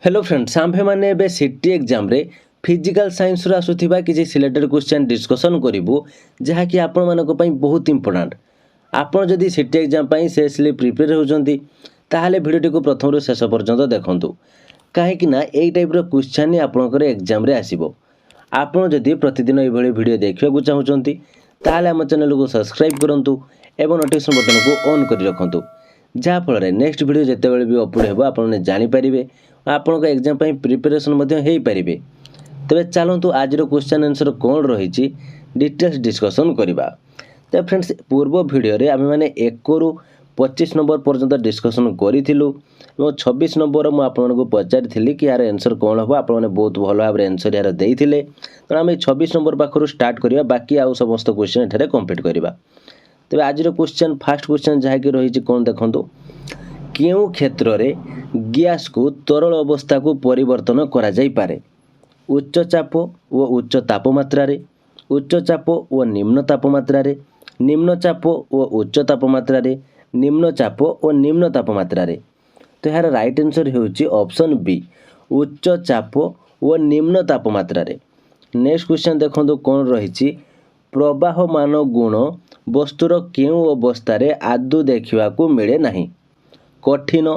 Hello friends आम्भे माने बे city exam रे physical science रो आसुथिबा किछि सिलेक्टेड क्वेश्चन डिस्कशन करिवु जहा कि आपण मानको पई बहुत इंपोर्टेंट। आपण जदि सिटी एग्जाम पई सेसली प्रिपेयर होजंती ताहाले भिडियो को प्रथम रो शेष पर्यंत देखंतु काहे कि ना एई टाइप रो क्वेश्चन नि आपनकर एग्जाम रे आसीबो। आपण जदि प्रतिदिन एई भଳି भिडियो देखिबा को चाहुचंती ताहाले हम चैनल को सब्सक्राइब करंतु एवं नोटिफिकेशन बटन को ऑन करि रखंतु जहा फल नेक्स्ट भिडियो जते बेले भी अपलोड हेबो आपण ने जानि परिबे आपन एग्जाम पई प्रिपरेशन मध्ये हेई परिबे। तबे चलंतु आज रो क्वेश्चन आंसर कोन रहिछि डिटेल्स डिस्कशन करिबा। तो फ्रेंड्स पूर्व वीडियो रे आमे माने 1 रु 25 नंबर पर्यंत डिस्कशन करिथिलु और 26 नंबर मु आपन को पचारिथिली कि यार आंसर कोन हबो आपन माने बहुत भलो भाबरे आंसर यार देइथिले। तो आमे 26 नंबर पाखरु स्टार्ट करिबा बाकी आ समस्त क्वेश्चन एठारे कंप्लीट करिबा। तबे आज रो क्वेश्चन फर्स्ट क्वेश्चन जहा कि रहिछि कोन देखंतु केउ क्षेत्र रे गैस को तरल अवस्था को परिवर्तन करा जाई पारे उच्च चाप व उच्च तापमात्रा रे उच्च चाप व निम्न तापमात्रा रे निम्न चाप व उच्च तापमात्रा रे निम्न चाप व निम्न तापमात्रा रे। तो यार राइट आंसर हेउची ऑप्शन बी उच्च चाप व निम्न तापमात्रा रे। नेक्स्ट क्वेश्चन देखंतु कोन रहिछि प्रवाहमान गुण वस्तुर केउ अवस्था रे आदु देखिबा को मिले नाही कठिन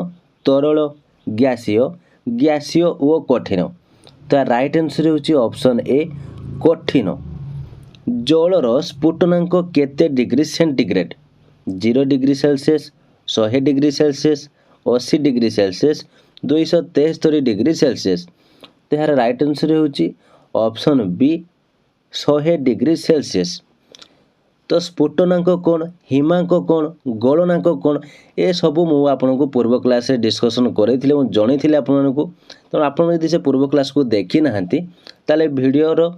तरल गैसीय गैसीय व कठिन। तो राइट आंसर होची ऑप्शन ए कठिन। जलर स्फुटनांक केते degree centigrade 0 degree Celsius 100 degree Celsius 80 degree Celsius 273 degree Celsius. तो यार राइट आंसर होची ऑप्शन बी 100 डिग्री सेल्सियस। तो स्फुटनांक कौन हिमांक कौन गलनांक कौन ए सबू मु आपन को पूर्व क्लास रे डिस्कशन करैथिले और जणैथिले आपन को। तो आपन यदि से पूर्व क्लास को देखि नाहंती ताले वीडियो रो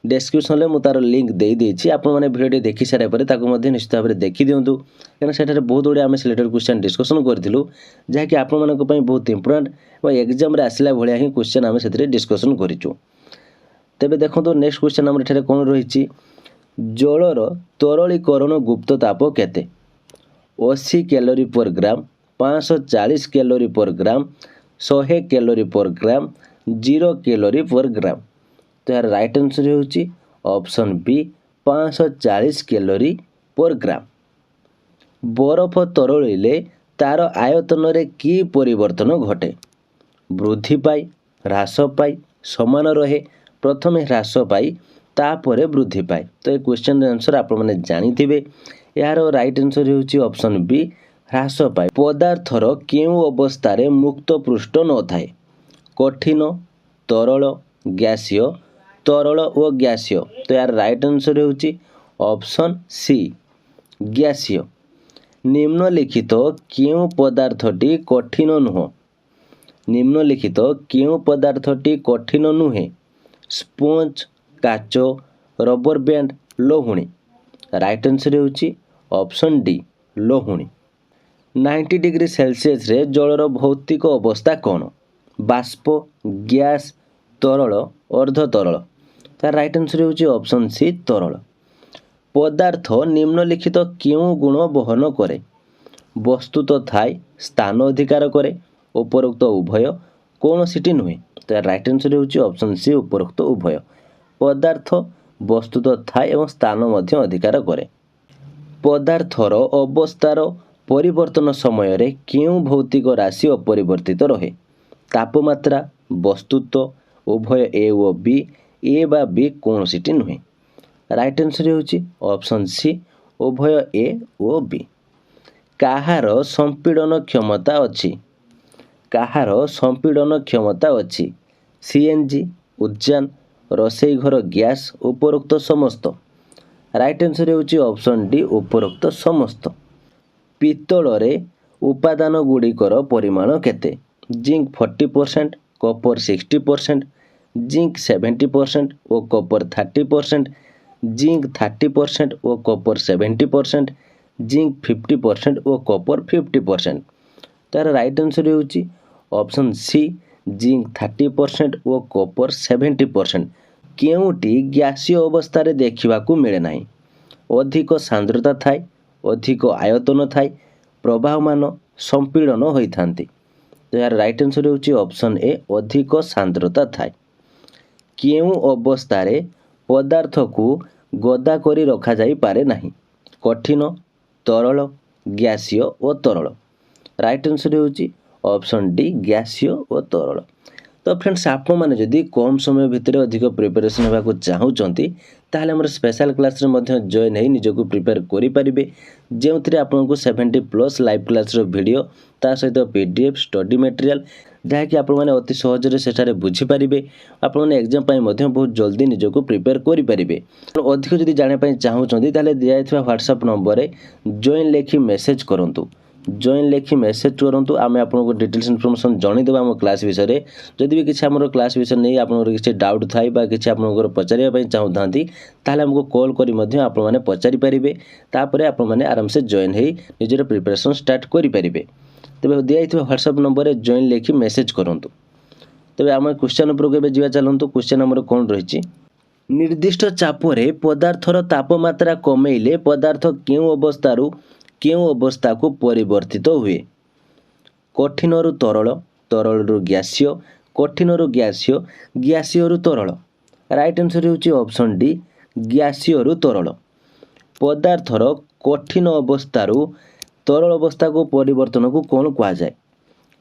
डिस्क्रिप्शन ले मु तार लिंक देई देछि आपन माने वीडियो देखि सारे परे ताको मध्ये निश्चित भाबरे देखि दियंतु कारण सेठारे बहुत गुडे आमे सिलेक्टेड क्वेश्चन डिस्कशन करथिलु जहा कि आपन मानक पई बहुत इंपोर्टेंट और एग्जाम रे आसिला भलिया ही क्वेश्चन आमे सेतरे डिस्कशन करिचु। तबे देखंतु नेक्स्ट क्वेश्चन हमर एठारे कोन रहिछि जलर तरलीकरण गुप्त ताप केते 80 कैलोरी पर ग्राम 540 कैलोरी पर ग्राम 100 कैलोरी पर ग्राम 0 कैलोरी पर ग्राम। तो यार राइट आंसर होची ऑप्शन बी 540 कैलोरी पर ग्राम। बरफ तरलिले तार आयतन रे की परिवर्तन घटे वृद्धि पाई ह्रास पाई समान रहे प्रथमे ह्रास पाई तापरे वृद्धि पाए। तो ये क्वेश्चन आंसर आप मैंने जानी यार राइट आंसर होची ऑप्शन बी ह्रास पाए। पदार्थर केउ अवस्था रे मुक्त पृष्ठ न थाए कठिन तरल गैसीय तरल और गैसीय। तो यार राइट आंसर होची ऑप्शन सी गैसीय। निम्नलिखित केउ पदार्थटी कठिन नुह निम्नलिखित केउ पदार्थटी कठिन नुहे स्पंज काच रबर बैंड लोहुणी। राइट आंसर होची ऑप्शन डी लोहुणी। 90 डिग्री सेल्सियस रे जलर भौतिक अवस्था कौन बाष्प गैस तरल अर्ध तरल। तार राइट आंसर होची ऑप्शन सी तरल। पदार्थ निम्नलिखित केउ गुण बहन करे वस्तुत थाई स्थान अधिकार करे उपरोक्त उभय कौन सिटी नुहे। तो राइट आंसर होची ऑप्शन सी उपरोक्त उभय पदार्थ वस्तुत थाए एवं स्थान मध्य अधिकार करे। पदार्थर अवस्थार परिवर्तन समय रे केउ भौतिक राशि अपरिवर्तित रहे तापमात्रा वस्तुत्व उभय ए व बी ए बा बी कौन सिटी नुहे। राइट आंसर होची ऑप्शन सी उभय ए व बी। काहार संपीड़न क्षमता अछि काहार संपीड़न क्षमता अछि सीएनजी उद्यान रोषेई घर गैस उपरोक्त समस्त। राइट आंसर होची ऑप्शन डी उपरोक्त समस्त। पित्तल रे उपादान गुड़िकर परिमाण केते जिंक 40% कॉपर 60% जिंक 70% और कॉपर 30% जिंक 30% और कॉपर 70% जिंक 50% और कॉपर 50%। तार राइट आंसर होची ऑप्शन सी जिंक 30% और कॉपर 70%। केउटी गैसीय अवस्था रे देखिबा को मिले नाही अधिक सांद्रता थाए अधिक आयतन थाए प्रवाहमान संपीड़न होइथांती। तो यार राइट आंसर होची ऑप्शन ए अधिक सांद्रता थाए। केउ अवस्था पदार्थ को गदा करी रखा जाई पारे नहीं? कठिन, तरल, गैसीय और तरल। राइट आंसर होची ऑप्शन डी गैसीय और तरल। तो फ्रेंड्स आपण मैंने जदि कम समय भितर अधिक प्रिपरेशन होगा चाहूँगी ताहले हमर स्पेशल क्लास रे मध्य जॉइन है निजको प्रिपेयर करि परिबे, जेउथिरे आपनको 70+ लाइव क्लास रो वीडियो ता सहित पीडीएफ स्टडी मटेरियल जहाँकि आपण मैंने अति सहजरे सेठारे बुझी पारिबे। आपण मैंने एग्जाम पाई मध्य बहुत जल्दी निजको प्रिपेयर करि परिबे। अधिक जदि जाने पाई चाहूँगी ताहले दिया जायथिबा व्हाट्सएप नंबर रे जॉइन लेखि मेसेज करंतु। जॉइन लेखि मेसेज करंतु, आमे आपनको डिटेल्स इन्फॉर्मेशन जणी देबा हम क्लास विषय रे। जदि भी किछि हमरो क्लास विषय नै आपनको किछि डाउट थाई बा किछि आपनको पचारिया पई चाहुथांती ताहले हमको कॉल करी मध्य आपण माने पचारि परिबे। तापरे आपण माने आराम से जॉइन हेई निजर प्रिपरेशन स्टार्ट करि परिबे। तबे दिया जायथिबा व्हाट्सएप नंबर रे जॉइन लेखि मेसेज करंतु। तबे आमे क्वेश्चन ऊपर केबे जिवा चलंतु। क्वेश्चन हमर कोन रहिछि? निर्दिष्ट चापरे पदार्थर तापमात्रा कमेइले पदार्थ केउ अवस्थारू केउ अवस्था को परिवर्तित हुए? कठिन रु तरल, तरल रु गैसीय, कठिन रु गैसीय, गैसीय रु तरल। राइट आंसर होची ऑप्शन डी गैसीय रु तरल। पदार्थर कठिन अवस्थारू तरल अवस्था को परिवर्तन को कौन कहा जाए?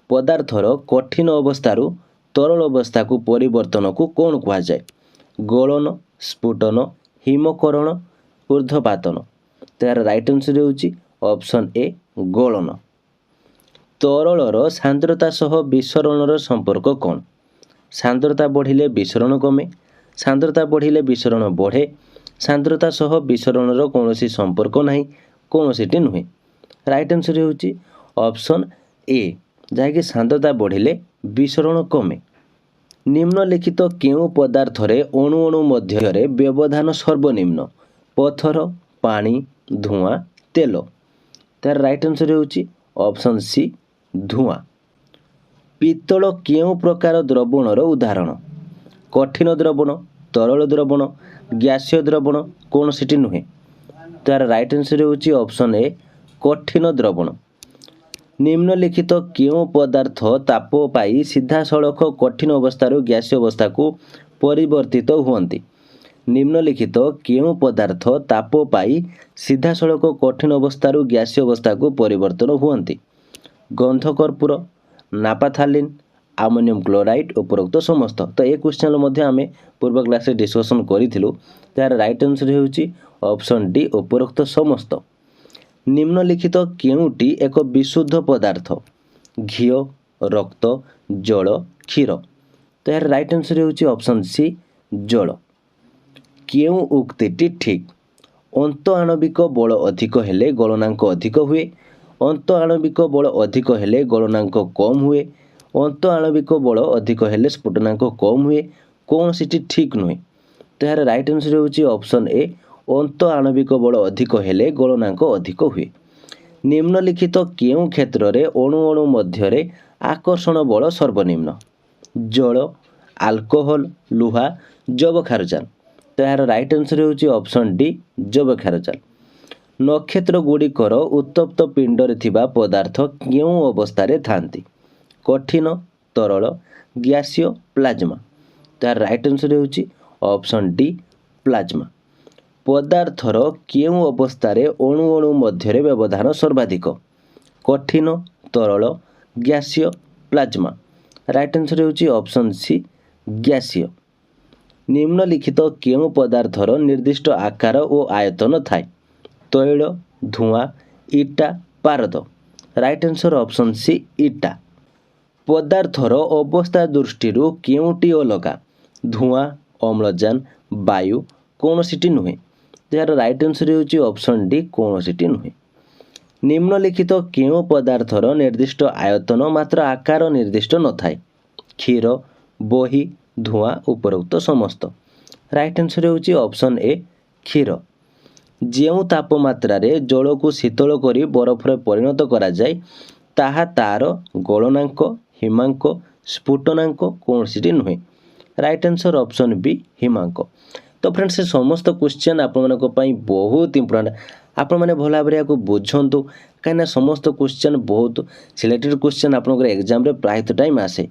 पदार्थर कठिन अवस्थारू तरल अवस्था को परिवर्तन को कौन कहा जाए? गलन, स्फुटन, हिमकरण, ऊर्ध्वपातन। तो यार राइट आंसर होची ऑप्शन ए गलन। तरलर सांद्रता सह विसरणर संपर्क कौन? सांद्रता बढ़िले विसरण कमे, सांद्रता बढ़िले विसरण बढ़े, सांद्रता सह विसरणर कौनसी संपर्क नहीं, कौनसीटी नुहे। राइट आंसर होची ऑप्शन ए जहाँकि सांद्रता बढ़िले विसरण कमे। निम्नलिखित केउ पदार्थरे अणु अणु मध्यरे व्यवधान सर्वनिम्न? पत्थर, पानी, धुआं, तेल। तार राइट आंसर होची ऑप्शन सी धुआं। पित्तल केउ प्रकार द्रवणर उदाहरण? कठिन द्रवण, तरल द्रवण, गैसीय द्रवण, कौनसीटी नुहे। तार राइट आंसर होची ऑप्शन ए कठिन द्रवण। निम्नलिखित केउ पदार्थ ताप पाई सीधा सड़क कठिन अवस्थारू गैसीय अवस्था को परिवर्तित हुअन्ति? निम्नलिखित केउ पदार्थ ताप पाई सीधा सड़क कठिन अवस्थारू गैसीय अवस्था को परिवर्तन हुअन्ति? गंध कर्पूर, नापाथालिन, आमोनियम क्लोराइड, उपरोक्त समस्त। तो ये क्वेश्चन मध्य आमे पूर्व क्लास रे डिस्कशन करिथिलु। तार राइट आंसर होची ऑप्शन डी उपरोक्त समस्त। निम्नलिखित केउटी एक विशुद्ध पदार्थ? घी, रक्त, जल, क्षीर। तो यार राइट आंसर होची ऑप्शन सी जल। केउ उक्तिटी ठीक? अंत आणविक बल अधिक हेले गलनांक अधिक हुए, अंत आणविक बल अधिक हेले गलनांक कम हुए, अंत आणविक बल अधिक हेले स्फुटनांक कम हुए, कौनसीटी ठीक नुहे। तो यार राइट आंसर होची ऑप्शन ए अंत आणविक बल अधिक हेले गलनांक अधिक हुए। निम्नलिखित केउ क्षेत्र रे अणु अणु मध्यरे आकर्षण बल सर्वनिम्न? जल, अल्कोहल, लुहा, जबखारजान। तो यार राइट आंसर होची ऑप्शन डी जबखारजान। नक्षत्र गुड़िकर उत्तप्त पिंडरे थिबा पदार्थ केउ अवस्था रे थांती? कठिन, तरल, गैसीय, प्लाज्मा। तो यार राइट आंसर होची ऑप्शन डी प्लाज्मा। पदार्थर केउ अवस्था रे अणु अणु मध्यरे व्यवधान सर्वाधिक? कठिन, तरल, गैसीय, प्लाज्मा। राइट आंसर होची ऑप्शन सी गैसीय। निम्नलिखित केउ पदार्थर निर्दिष्ट आकार और आयतन थाए? तैल, धुआं, इटा, पारद। राइट आंसर ऑप्शन सी इटा। पदार्थर अवस्था दृष्टि केउटी अलगा? धुआं, अम्लजान, वायु, कौनसीटी नुहे। यार राइट आंसर होची ऑप्शन डी कौनसीटी नुहे। निम्नलिखित केउ पदार्थर निर्दिष्ट आयतन मात्र आकार निर्दिष्ट न थाए? क्षीर, बही, धुआं, उपरोक्त समस्त। राइट आंसर होची ऑप्शन ए क्षीर। जेउ तापमात्रा रे जल को शीतल करी बरफ रे परिणत करा जाय ताहा तार गलनांक, हिमांक, स्फुटनांक कौनसीटी नुहे। राइट आंसर ऑप्शन बी हिमांक। तो फ्रेंड्स से समस्त क्वेश्चन आप बहुत इंपोर्टेंट। आपण मैंने भल भाव या बुझंतु कहीं समस्त क्वेश्चन बहुत सिलेक्टेड क्वेश्चन आपंकर एग्जाम प्रायत टाइम आसे।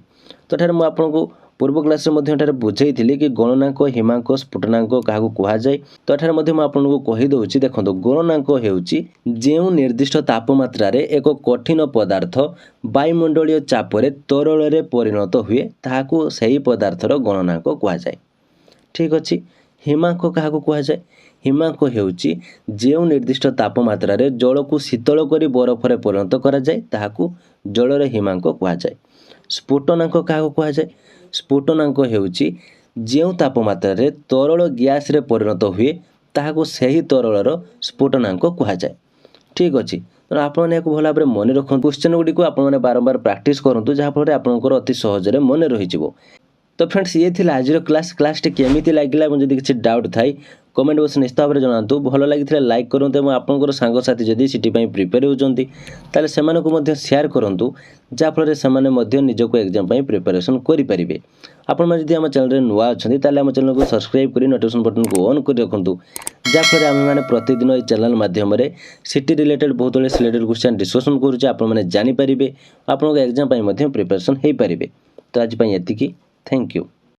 तो ठार मुझे पूर्व क्लास बुझे कि गणनांक हिमांक स्फुटनांक क्या कहुए। तो ठार आपको कहीदे देखो गणनांक हो निर्दिष्ट तापमात्रा एक कठिन पदार्थ वायुमंडलीय चापर तरल परिणत हुए ताकू सही पदार्थर गणनांक कहुए। ठीक अच्छे। हिमांक क्या कहुए हिमांक हो निर्दिष्ट तापमात्रा जल को शीतल कर बरफरे परिणत कराए ताकू जलर हिमांक कहुए। स्फुटनांक क्या कहुए स्फुटनांक हो तापमात्रा तरल गैस रे परिणत हुए ताकू सही तरलर स्फुटनांक कहुए। ठीक अच्छे। तो आपने भल भाव मन रखु क्वेश्चन गुड़ी को आपने बारंबार प्रैक्टिस करूँ जहाँफल आपंकर अति सहजरे मन रही। तो फ्रेंड्स ये थी आज क्लासटी केमी लगे मुझे किसी डाउट थाई कमेंट बॉक्स निश्चित भाव में जनातु। भल लगी लाइक करूँ और आपंकर सांगसाथी जदि सीटी प्रिपेयर होती से शेयर करूँ जहाँफल से निजक एग्जाम प्रिपेरेसन करेंगे। आपण जदि आम चैनल नुआ अच्छा आम चैनल को सब्सक्राइब कर नोटिफिकेशन बटन को ऑन कर रखुँ जहाँफल आम मैंने प्रतिदिन ये चैनल माध्यम सिटी रिलेटेड बहुत बड़े सिलेक्टेड क्वेश्चन डिस्कसन करुचे आपने जानीपारे आपन एग्जाम प्रिपेरेसन हो पारे। तो आज ये थैंक यू।